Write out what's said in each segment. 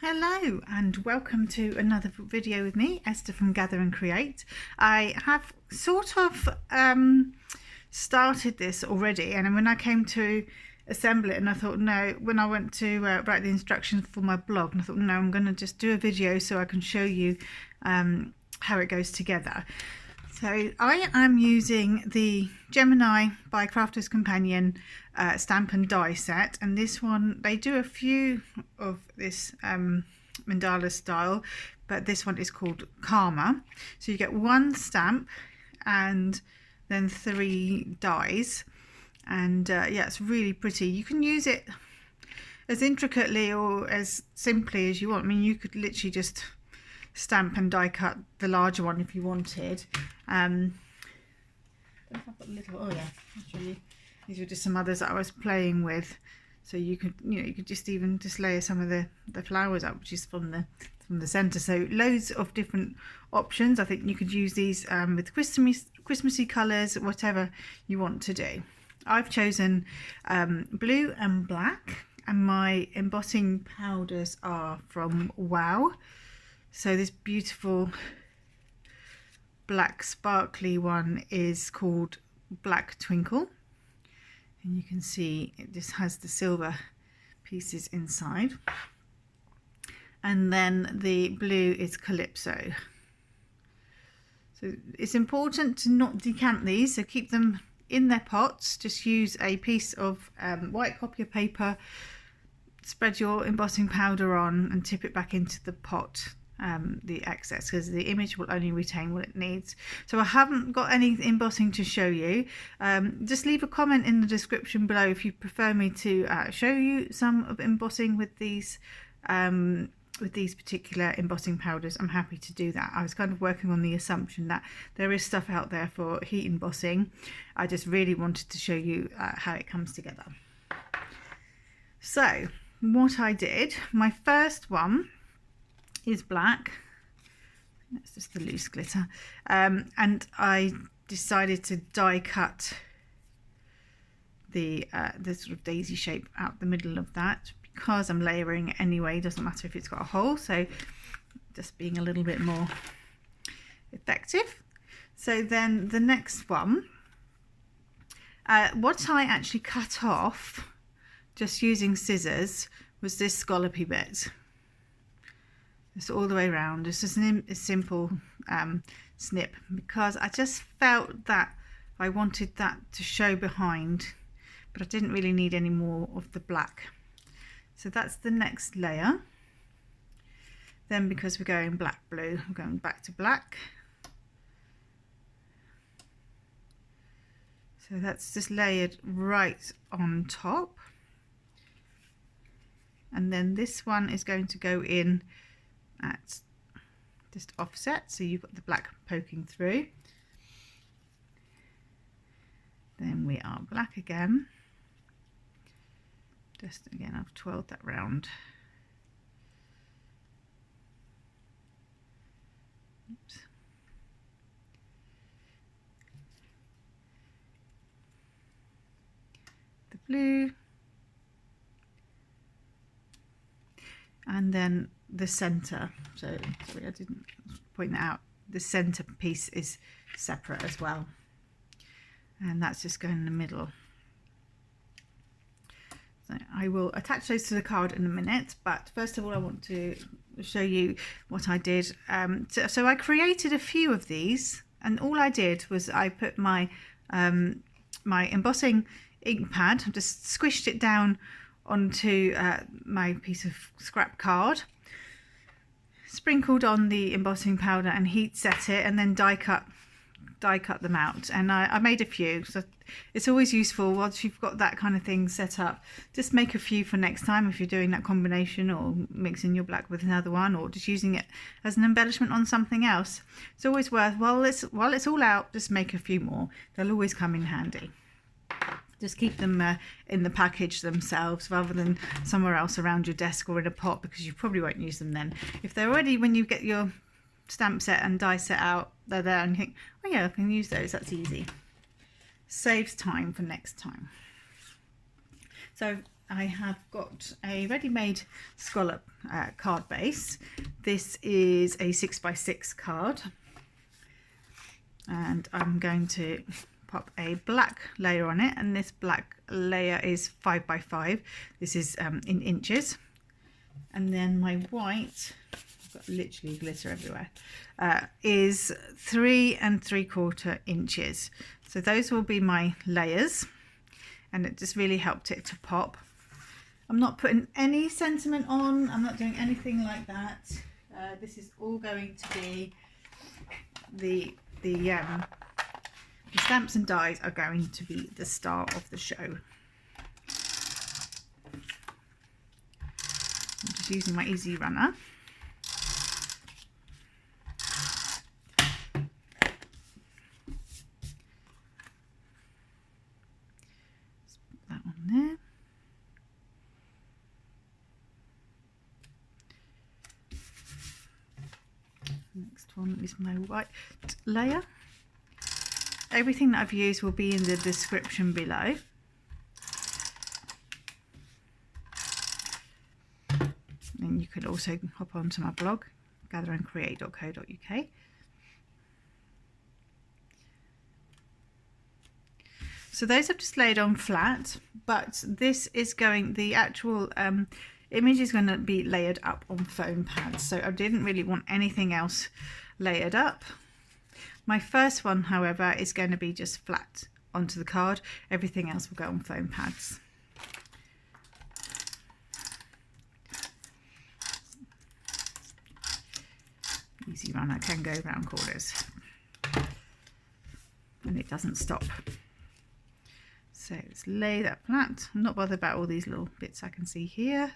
Hello and welcome to another video with me, Esther from Gather and Create. I have sort of started this already, and when I came to assemble it, and I thought no, when I went to write the instructions for my blog, and I thought no, I'm going to just do a video so I can show you how it goes together. So I am using the Gemini by Crafter's Companion stamp and die set, and this one, they do a few of this mandala style, but this one is called Karma. So you get one stamp and then 3 dies, and yeah, it's really pretty. You can use it as intricately or as simply as you want. I mean, you could literally just stamp and die cut the larger one if you wanted. I've got little, oh yeah, actually these were just some others that I was playing with. So you could, you could just even just layer some of the flowers up, which is from the center. So loads of different options. I think you could use these with Christmassy colors, whatever you want to do. I've chosen blue and black, and my embossing powders are from Wow. So this beautiful black sparkly one is called Black Twinkle, and you can see it just has the silver pieces inside. And then the blue is Calypso. So it's important to not decant these, so keep them in their pots. Just use a piece of white copy paper, spread your embossing powder on and tip it back into the pot, the excess, because the image will only retain what it needs. So I haven't got any embossing to show you. Just leave a comment in the description below if you prefer me to show you some of embossing with these particular embossing powders. I'm happy to do that. I was kind of working on the assumption that there is stuff out there for heat embossing. I just really wanted to show you how it comes together. So what I did, my first one is black. That's just the loose glitter, and I decided to die cut the sort of daisy shape out the middle of that, because I'm layering it anyway. It doesn't matter if it's got a hole, so just being a little bit more effective. So then the next one, what I actually cut off just using scissors was this scallopy bit. Just all the way around. It's just a simple snip, because I just felt that I wanted that to show behind, but I didn't really need any more of the black. So that's the next layer. Then, because we're going black blue, I'm going back to black. So that's just layered right on top. And then this one is going to go in at just offset, so you've got the black poking through. Then we are black again. Just again, I've twirled that round. Oops. The blue, and then the center. So sorry, I didn't point that out. The center piece is separate as well, and that's just going in the middle. So I will attach those to the card in a minute, but first of all I want to show you what I did. So I created a few of these, and all I did was I put my my embossing ink pad, just squished it down onto my piece of scrap card, sprinkled on the embossing powder and heat set it, and then die cut them out. And I made a few, so it's always useful once you've got that kind of thing set up. Just make a few for next time if you're doing that combination, or mixing your black with another one, or just using it as an embellishment on something else. It's always worth, while it's all out, just make a few more. They'll always come in handy. Just keep them in the package themselves, rather than somewhere else around your desk or in a pot, because you probably won't use them then. If they're already, when you get your stamp set and die set out, they're there, and you think, oh yeah, I can use those, that's easy. Saves time for next time. So I have got a ready-made scallop card base. This is a 6x6 card, and I'm going to pop a black layer on it, and this black layer is 5x5. This is in inches, and then my white, I've got literally glitter everywhere, is 3 3/4 inches. So those will be my layers, and it just really helped it to pop. I'm not putting any sentiment on, I'm not doing anything like that. This is all going to be the stamps and dies are going to be the star of the show. I'm just using my easy runner. Put that on there. Next one is my white layer. Everything that I've used will be in the description below. And you could also hop onto my blog, gatherandcreate.co.uk. So those I've just laid on flat, but this is going, the actual image is going to be layered up on foam pads. So I didn't really want anything else layered up. My first one, however, is going to be just flat onto the card. Everything else will go on foam pads. Easy runner, can go round corners, and it doesn't stop. So let's lay that flat. I'm not bothered about all these little bits I can see here.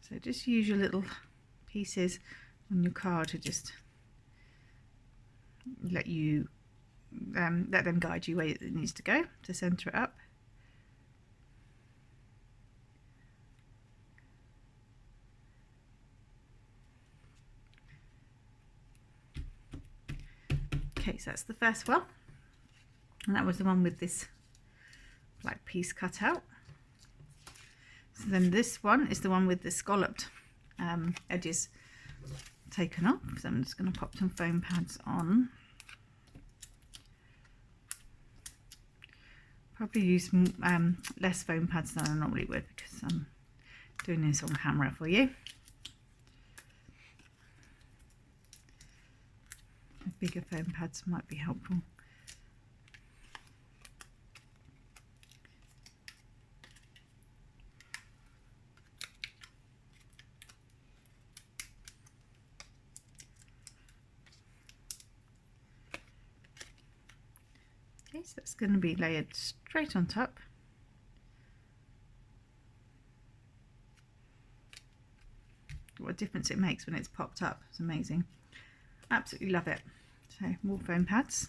So just use your little pieces on your card to just let them guide you where it needs to go to centre it up. Okay, so that's the first one, and that was the one with this black piece cut out. So then this one is the one with the scalloped edges taken off. So I'm just going to pop some foam pads on. Probably use less foam pads than I normally would, because I'm doing this on camera for you. Bigger foam pads might be helpful. Okay, so that's going to be layered straight on top. What a difference it makes when it's popped up. It's amazing. Absolutely love it. So more foam pads.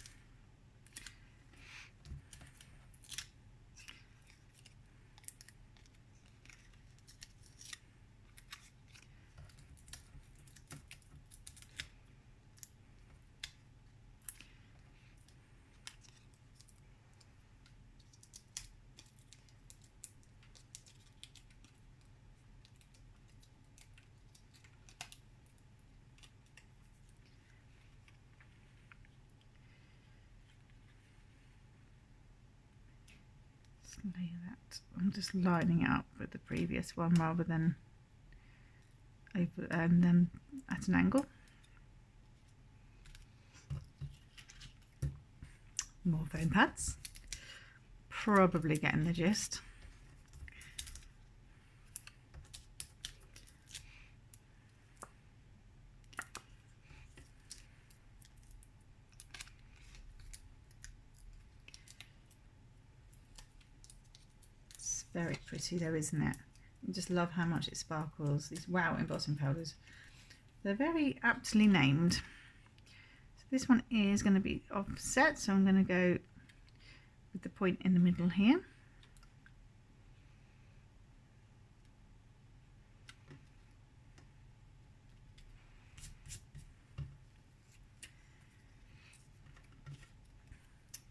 Lay that. I'm just lining it up with the previous one rather than over and then at an angle. More foam pads. Probably getting the gist. Very pretty though, isn't it? I just love how much it sparkles. These wow embossing powders. They're very aptly named. So this one is going to be offset, so I'm going to go with the point in the middle here.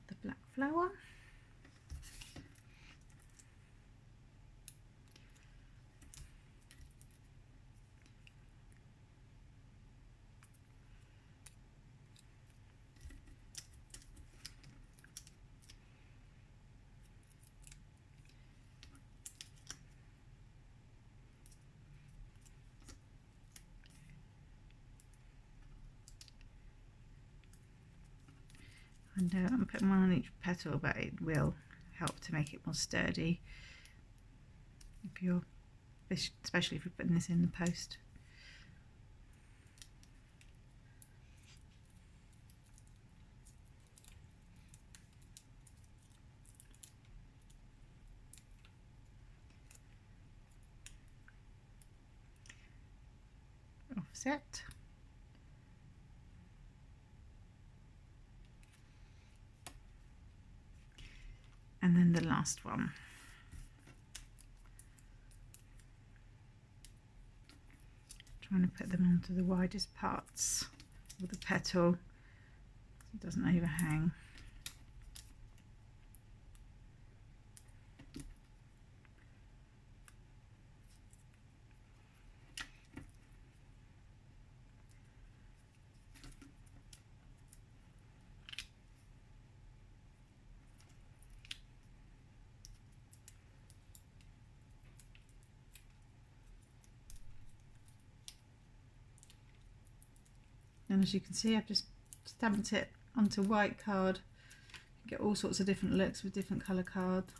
The black flower. And I'm putting one on each petal, but it will help to make it more sturdy if you're, especially if you're putting this in the post. Offset. And then the last one. Trying to put them onto the widest parts of the petal so it doesn't overhang. And as you can see, I've just stamped it onto white card. You get all sorts of different looks with different colour cards.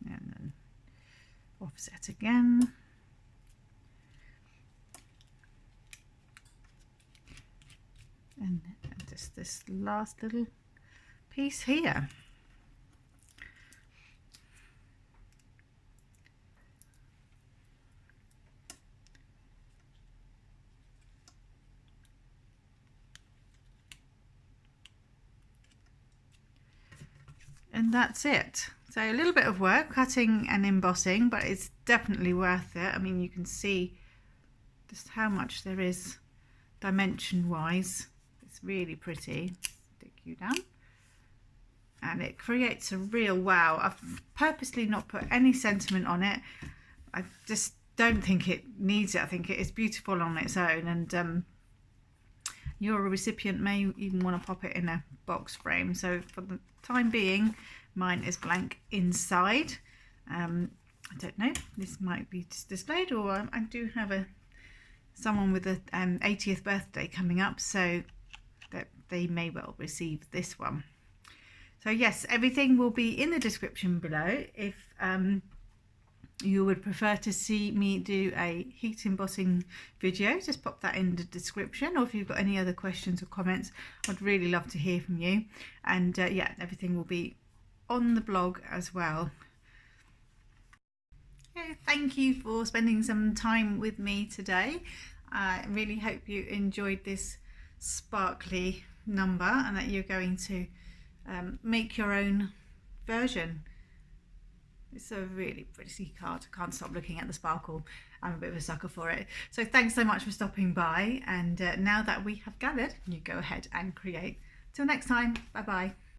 And then offset again. And just this last little piece here. And that's it. So a little bit of work cutting and embossing, but it's definitely worth it. I mean, you can see just how much there is dimension wise. It's really pretty. Stick you down. And it creates a real wow. I've purposely not put any sentiment on it. I just don't think it needs it. I think it is beautiful on its own, and your recipient may even want to pop it in a box frame. So for the time being, mine is blank inside. I don't know, this might be displayed, or I do have someone with a 80th birthday coming up, so that they may well receive this one. So yes, everything will be in the description below. If you would prefer to see me do a heat embossing video, just pop that in the description, or if you've got any other questions or comments, I'd really love to hear from you. And yeah, everything will be on the blog as well. Yeah, thank you for spending some time with me today. I really hope you enjoyed this sparkly number and that you're going to make your own version. It's a really pretty card. I can't stop looking at the sparkle. I'm a bit of a sucker for it. So thanks so much for stopping by, and now that we have gathered, you go ahead and create. Till next time, bye bye.